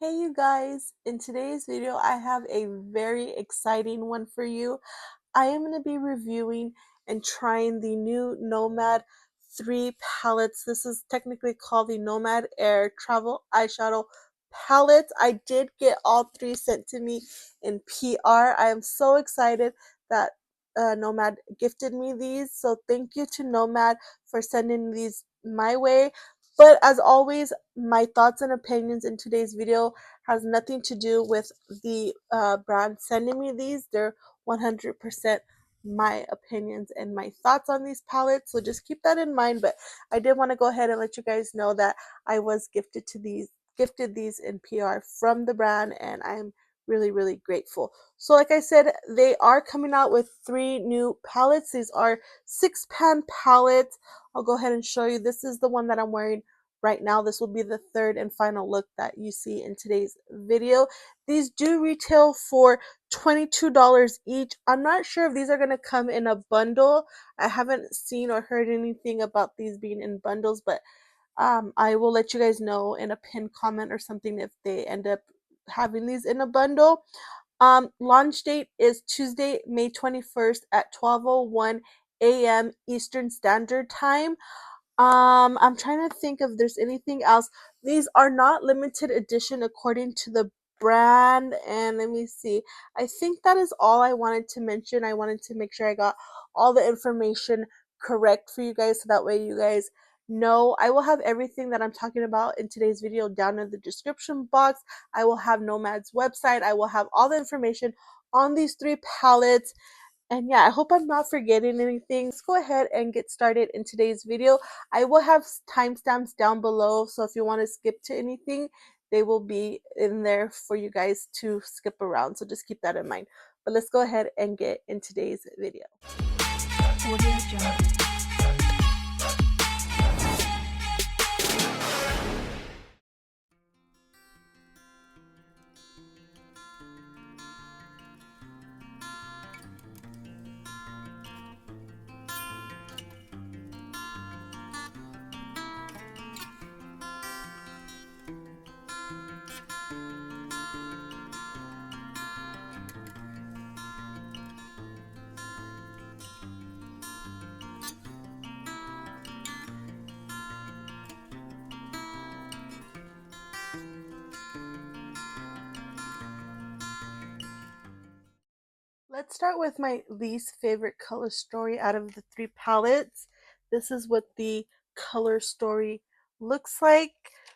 Hey you guys, in today's video I have a very exciting one for you. I am going to be reviewing and trying the new Nomad 3 palettes. This is technically called the Nomad Air Travel Eyeshadow Palette. I did get all 3 sent to me in PR. I am so excited that Nomad gifted me these. So thank you to Nomad for sending these my way. But as always, my thoughts and opinions in today's video has nothing to do with the brand sending me these. They're 100% my opinions and my thoughts on these palettes, so just keep that in mind. But I did want to go ahead and let you guys know that I was gifted these in PR from the brand, and I'm really grateful. So like I said, they are coming out with 3 new palettes. These are 6-pan palettes. I'll go ahead and show you. This is the one that I'm wearing right now. This will be the third and final look that you see in today's video. These do retail for $22 each. I'm not sure if these are going to come in a bundle. I haven't seen or heard anything about these being in bundles, but I will let you guys know in a pinned comment or something if they end up having these in a bundle. Launch date is Tuesday, May 21st at 12:01 a.m. Eastern Standard Time. I'm trying to think if there's anything else. These are not limited edition according to the brand, and let me see. I think that is all I wanted to mention. I wanted to make sure I got all the information correct for you guys so that way you guys know. I will have everything that I'm talking about in today's video down in the description box. I will have Nomad's website. I will have all the information on these 3 palettes. And yeah, I hope I'm not forgetting anything. Let's go ahead and get started in today's video. I will have timestamps down below, so if you want to skip to anything, they will be in there for you guys to skip around. So just keep that in mind. But let's go ahead and get in today's video. Let's start with my least favorite color story out of the 3 palettes. This is what the color story looks like.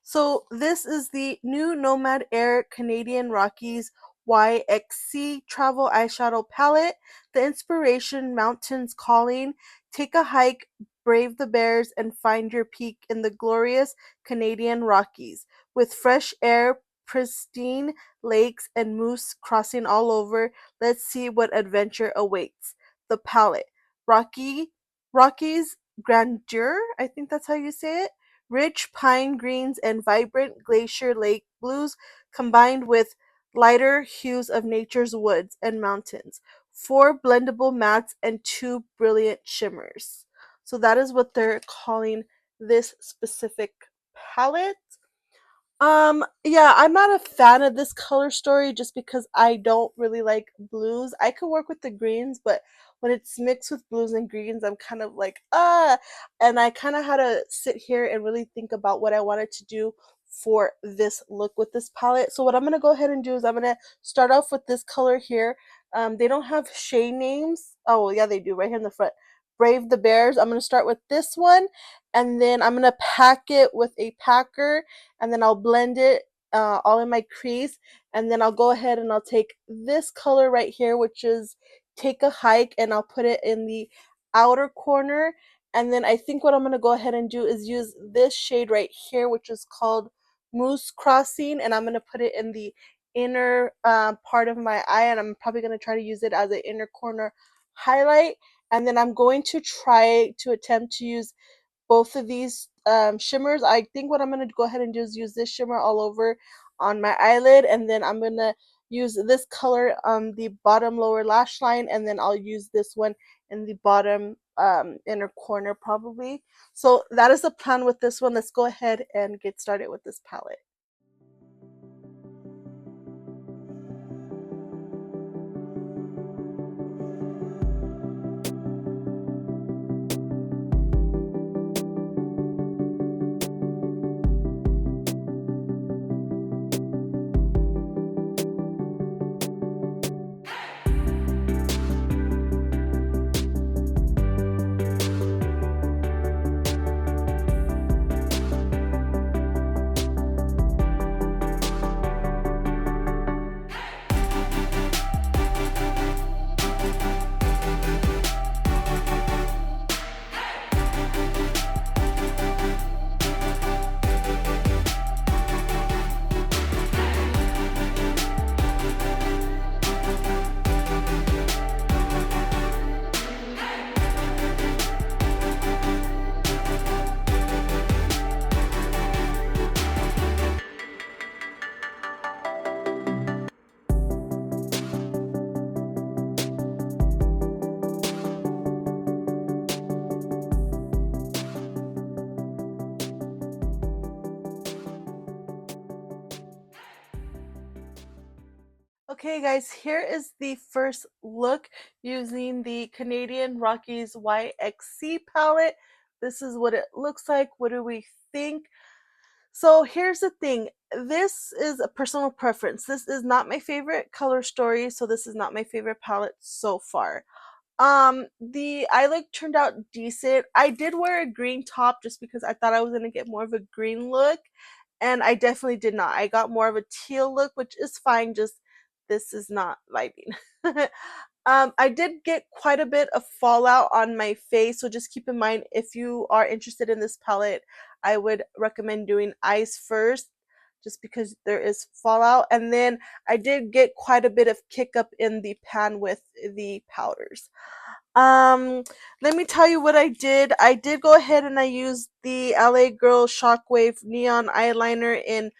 So this is the new Nomad Air Canadian Rockies YXC Travel Eyeshadow Palette. The inspiration: mountains calling. Take a hike, brave the bears, and find your peak in the glorious Canadian Rockies. With fresh air, pristine lakes, and moose crossing all over, let's see what adventure awaits. The palette. Rockies grandeur, I think that's how you say it. Rich pine greens and vibrant glacier lake blues combined with lighter hues of nature's woods and mountains. 4 blendable mattes and 2 brilliant shimmers. So that is what they're calling this specific palette. Yeah, I'm not a fan of this color story just because I don't really like blues. I could work with the greens, but when it's mixed with blues and greens, I'm kind of like, ah. And I kind of had to sit here and really think about what I wanted to do for this look with this palette. So what I'm gonna go ahead and do is I'm gonna start off with this color here. They don't have shade names. Oh, yeah, they do right here in the front. Brave the Bears. I'm gonna start with this one, and then I'm gonna pack it with a packer, and then I'll blend it all in my crease, and then I'll go ahead and I'll take this color right here, which is Take a Hike, and I'll put it in the outer corner. And then I think what I'm going to go ahead and do is use this shade right here, which is called Moose Crossing, and I'm going to put it in the inner part of my eye, and I'm probably going to try to use it as an inner corner highlight. And then I'm going to try to attempt to use both of these shimmers. I think what I'm going to go ahead and do is use this shimmer all over on my eyelid, and then I'm going to use this color on the bottom lower lash line, and then I'll use this one in the bottom inner corner probably. So that is the plan with this one. Let's go ahead and get started with this palette. Okay guys, here is the first look using the Canadian Rockies YXC palette. This is what it looks like. What do we think? So here's the thing. This is a personal preference. This is not my favorite color story, so this is not my favorite palette so far. The eye look turned out decent. I did wear a green top just because I thought I was gonna get more of a green look, and I definitely did not. I got more of a teal look, which is fine, just this is not vibing. I did get quite a bit of fallout on my face, so just keep in mind if you are interested in this palette, I would recommend doing eyes first just because there is fallout. And then I did get quite a bit of kick up in the pan with the powders. Um, Let me tell you what I did. I did go ahead and I used the LA Girl Shockwave Neon Eyeliner in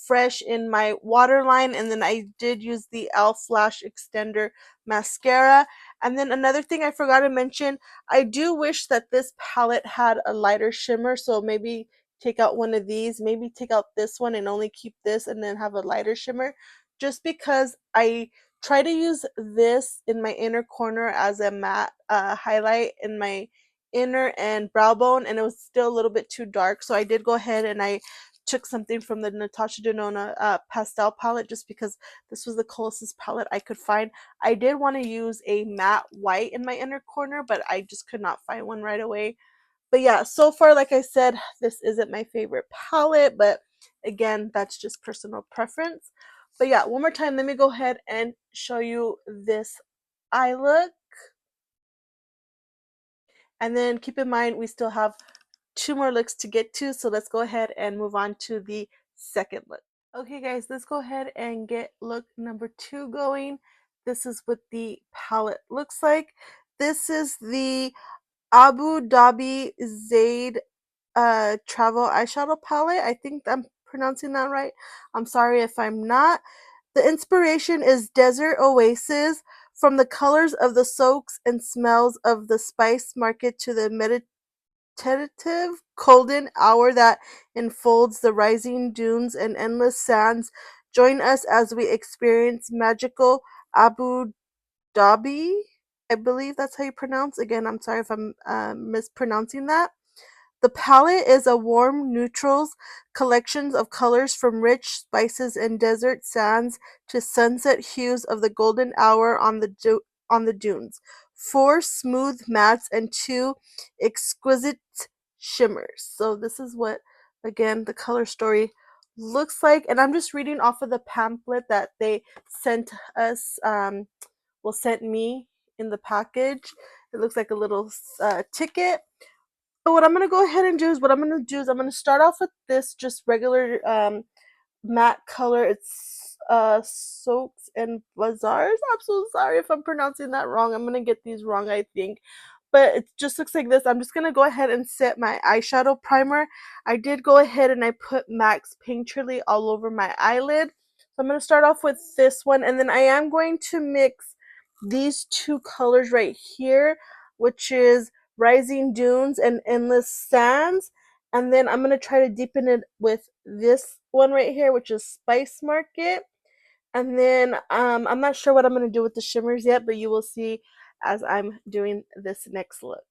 Fresh in my waterline, and then I did use the e.l.f. Lash Extender Mascara. And then another thing I forgot to mention, I do wish that this palette had a lighter shimmer, so maybe take out one of these, maybe take out this one and only keep this and then have a lighter shimmer, just because I try to use this in my inner corner as a matte highlight in my inner and brow bone, and it was still a little bit too dark, so I did go ahead and I took something from the Natasha Denona pastel palette just because this was the closest palette I could find. I did want to use a matte white in my inner corner, but I just could not find one right away. But yeah, so far, like I said, this isn't my favorite palette, but again, that's just personal preference. But yeah, one more time, let me go ahead and show you this eye look. And then keep in mind, we still have two more looks to get to, so let's go ahead and move on to the second look. Okay guys, let's go ahead and get look number 2 going. This is what the palette looks like. This is the Abu Dhabi Zaid travel eyeshadow palette. I think I'm pronouncing that right. I'm sorry if I'm not. The inspiration is Desert Oasis. From the colors of the soaks and smells of the spice market to the meditative golden hour that enfolds the rising dunes and endless sands, join us as we experience magical Abu Dhabi. I believe that's how you pronounce. Again, I'm sorry if I'm mispronouncing that. The palette is a warm neutrals collections of colors from rich spices and desert sands to sunset hues of the golden hour on the dunes. 4 smooth mattes and 2 exquisite shimmers. So this is what, again, the color story looks like, and I'm just reading off of the pamphlet that they sent us, sent me in the package. It looks like a little ticket. But what I'm gonna go ahead and do is I'm gonna start off with this just regular matte color. It's Soaks and Bazaars. I'm so sorry if I'm pronouncing that wrong. I'm gonna get these wrong, I think. But it just looks like this. I'm just gonna go ahead and set my eyeshadow primer. I did go ahead and I put Max Painterly all over my eyelid. So I'm gonna start off with this one, and then I am going to mix these two colors right here, which is Rising Dunes and Endless Sands. And then I'm going to try to deepen it with this one right here, which is Spice Market. And then I'm not sure what I'm going to do with the shimmers yet, but you will see as I'm doing this next look.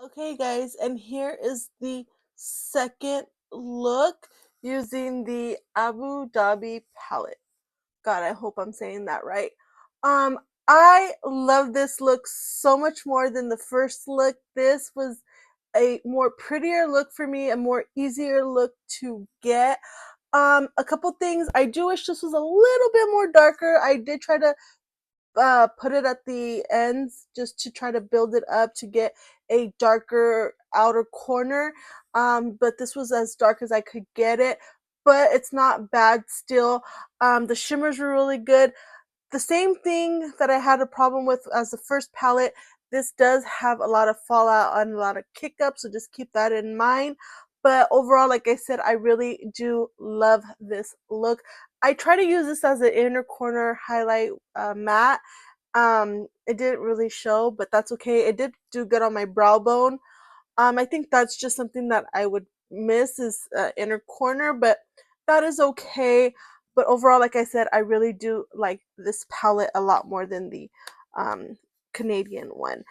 Okay, guys, and here is the second look using the Abu Dhabi palette. God, I hope I'm saying that right. Um, I love this look so much more than the first look. This was a more prettier look for me, a more easier look to get. A couple things. I do wish this was a little bit more darker. I did try to put it at the ends just to try to build it up to get a darker outer corner. But this was as dark as I could get it, but it's not bad still. The shimmers were really good. The same thing that I had a problem with as the first palette, this does have a lot of fallout and a lot of kick up, so just keep that in mind. But overall, like I said, I really do love this look. I try to use this as an inner corner highlight matte. It didn't really show, but that's okay. It did do good on my brow bone. I think that's just something that I would miss is inner corner, but that is okay. But overall, like I said, I really do like this palette a lot more than the um, Canadian one.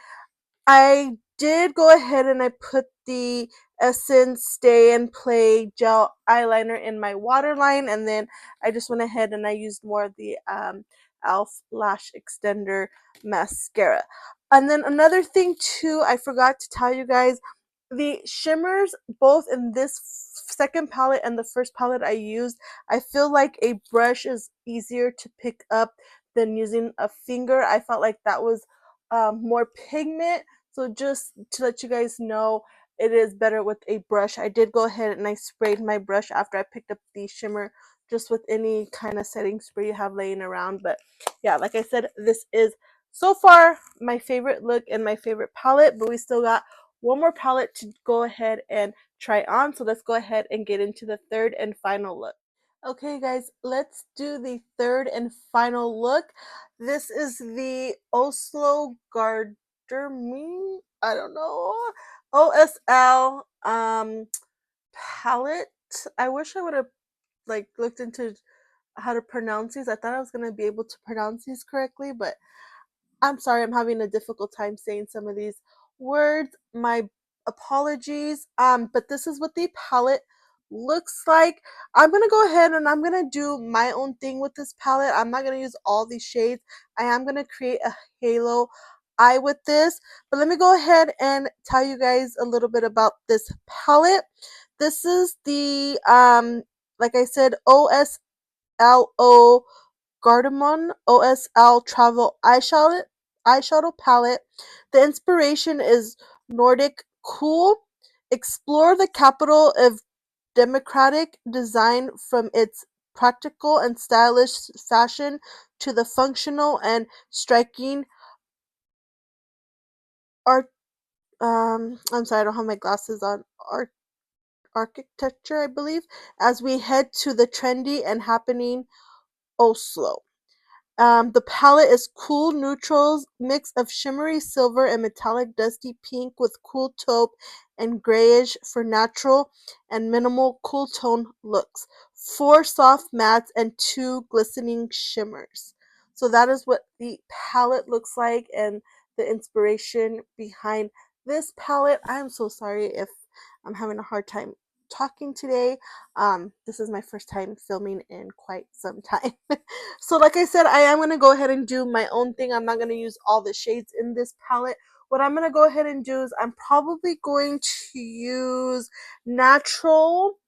I did go ahead and I put the Essence Stay and Play gel eyeliner in my waterline, and then I just went ahead and I used more of the e.l.f. Lash Extender mascara. And then another thing too, I forgot to tell you guys, the shimmers both in this second palette and the first palette I used, I feel like a brush is easier to pick up than using a finger. I felt like that was more pigment, so just to let you guys know, it is better with a brush. I did go ahead and I sprayed my brush after I picked up the shimmer, just with any kind of setting spray you have laying around. But yeah, like I said, this is so far my favorite look and my favorite palette, but we still got one more palette to go ahead and try on. So let's go ahead and get into the third and final look. Okay guys, let's do the third and final look. This is the Oslo Garderme, I don't know, OSL palette. I wish I would have like looked into how to pronounce these. I thought I was going to be able to pronounce these correctly, but I'm sorry, I'm having a difficult time saying some of these words. My apologies. But this is what the palette looks like. I'm gonna go ahead and I'm gonna do my own thing with this palette. I'm not gonna use all these shades. I am gonna create a halo eye with this. But let me go ahead and tell you guys a little bit about this palette. This is the like I said, OSLO Gardemon OSL Travel eyeshadow palette. The inspiration is Nordic cool. Explore the capital of democratic design, from its practical and stylish fashion to the functional and striking art. I'm sorry, I don't have my glasses on. Art architecture, I believe, as we head to the trendy and happening Oslo. The palette is cool neutrals, mix of shimmery silver and metallic dusty pink with cool taupe and grayish for natural and minimal cool tone looks. 4 soft mattes and 2 glistening shimmers. So that is what the palette looks like and the inspiration behind this palette. I'm so sorry if I'm having a hard time talking today. This is my first time filming in quite some time. So like I said, I am going to go ahead and do my own thing. I'm not going to use all the shades in this palette. What I'm going to go ahead and do is I'm probably going to use natural,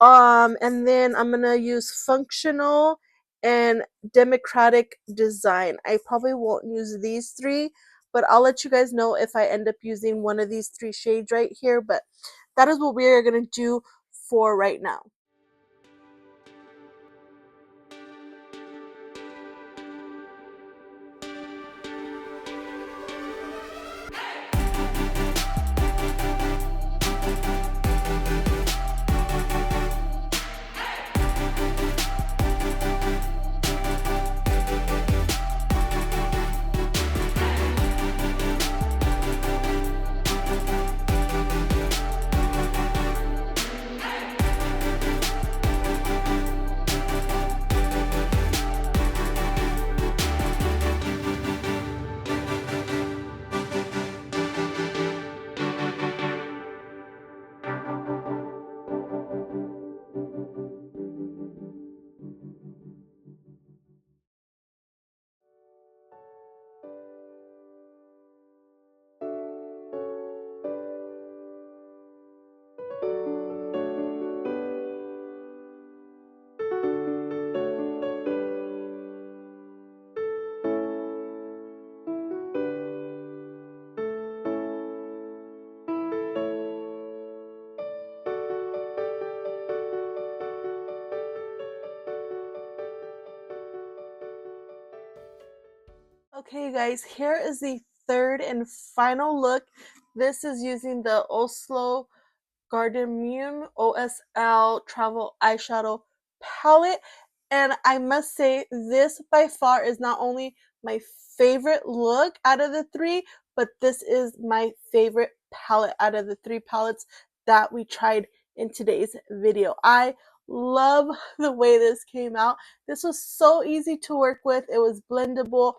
and then I'm going to use functional and democratic design. I probably won't use these three, but I'll let you guys know if I end up using one of these 3 shades right here. But that is what we are going to do for right now. Okay, guys, here is the third and final look. This is using the Oslo Gardemium OSL Travel Eyeshadow Palette. And I must say, this by far is not only my favorite look out of the three, but this is my favorite palette out of the three palettes that we tried in today's video. I love the way this came out. This was so easy to work with. It was blendable.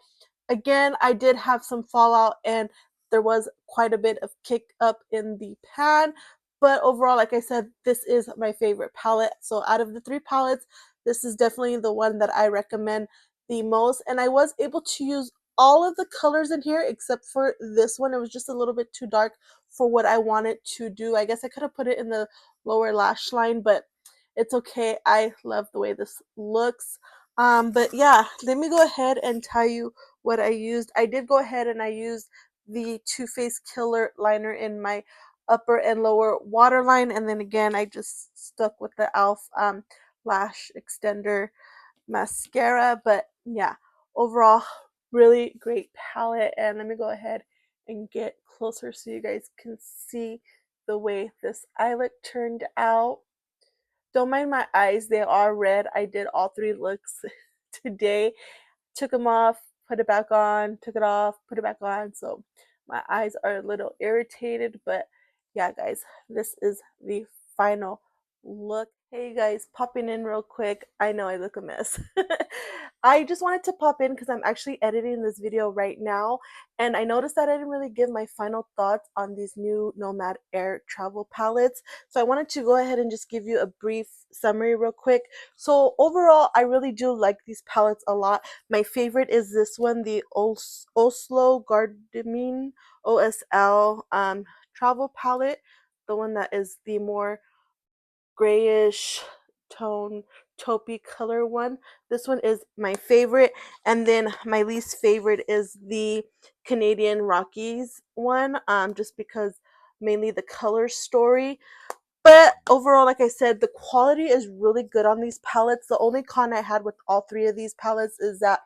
Again, I did have some fallout and there was quite a bit of kick up in the pan, but overall, like I said, this is my favorite palette. So out of the three palettes, this is definitely the one that I recommend the most. And I was able to use all of the colors in here except for this one. It was just a little bit too dark for what I wanted to do. I guess I could have put it in the lower lash line, but it's okay. I love the way this looks. But yeah, let me go ahead and tell you what I used. I did go ahead and I used the Too Faced Killer liner in my upper and lower waterline, and then again I just stuck with the e.l.f. Lash extender mascara. But yeah, overall really great palette. And let me go ahead and get closer so you guys can see the way this eye look turned out. Don't mind my eyes, they are red. I did all three looks today. Took them off, put it back on, took it off, put it back on. So my eyes are a little irritated, but yeah, guys, this is the final look. Hey guys, popping in real quick. I know I look a mess. I just wanted to pop in because I'm actually editing this video right now, and I noticed that I didn't really give my final thoughts on these new Nomad Air travel palettes. So I wanted to go ahead and just give you a brief summary real quick. So overall, I really do like these palettes a lot. My favorite is this one, the Oslo Gardemium OSL travel palette, the one that is the more grayish tone taupey color one. This one is my favorite, and then my least favorite is the Canadian Rockies one, just because mainly the color story. But overall, like I said, the quality is really good on these palettes. The only con I had with all three of these palettes is that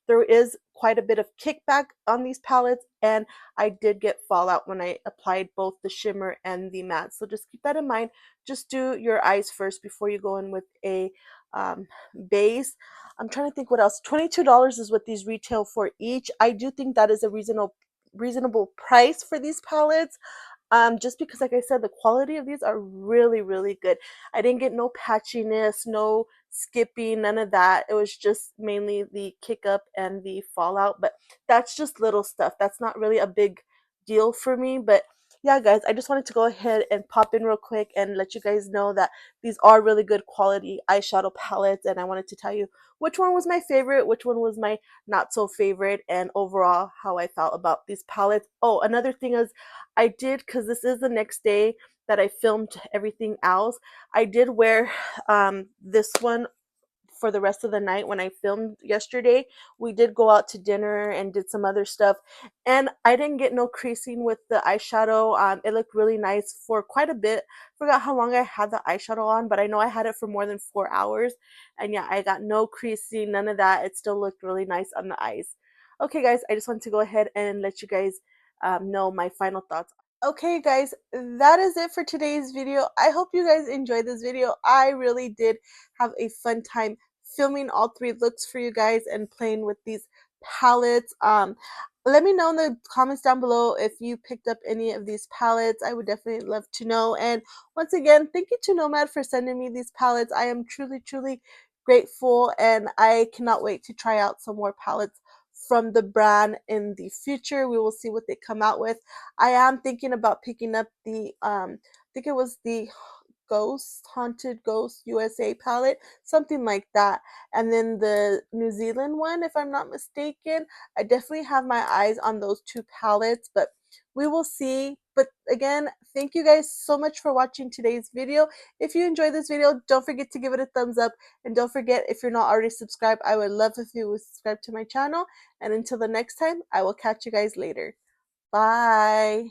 there is quite a bit of kickback on these palettes, and I did get fallout when I applied both the shimmer and the matte. So just keep that in mind. Just do your eyes first before you go in with a base. I'm trying to think what else. $22 is what these retail for each. I do think that is a reasonable price for these palettes, just because, like I said, the quality of these are really good. I didn't get no patchiness, no skipping, none of that. It was just mainly the kick up and the fallout, but that's just little stuff. That's not really a big deal for me. But yeah, guys, I just wanted to go ahead and pop in real quick and let you guys know that these are really good quality eyeshadow palettes, and I wanted to tell you which one was my favorite, which one was my not so favorite, and overall how I felt about these palettes. Oh, another thing is, I did, because this is the next day that I filmed everything else, I did wear this one for the rest of the night. When I filmed yesterday, we did go out to dinner and did some other stuff, and I didn't get no creasing with the eyeshadow. It looked really nice for quite a bit. Forgot how long I had the eyeshadow on, but I know I had it for more than 4 hours, and yeah, I got no creasing, none of that. It still looked really nice on the eyes. Okay, guys, I just wanted to go ahead and let you guys know my final thoughts. Okay, guys, that is it for today's video. I hope you guys enjoyed this video. I really did have a fun time filming all three looks for you guys and playing with these palettes. Let me know in the comments down below if you picked up any of these palettes. I would definitely love to know. And once again, thank you to Nomad for sending me these palettes. I am truly grateful, and I cannot wait to try out some more palettes from the brand in the future. We will see what they come out with. I am thinking about picking up the I think it was the Haunted Ghost USA palette, something like that, and then the New Zealand one, if I'm not mistaken. I definitely have my eyes on those two palettes, but we will see. But again, thank you guys so much for watching today's video. If you enjoyed this video, don't forget to give it a thumbs up, and don't forget, if you're not already subscribed, I would love if you would subscribe to my channel. And until the next time, I will catch you guys later. Bye.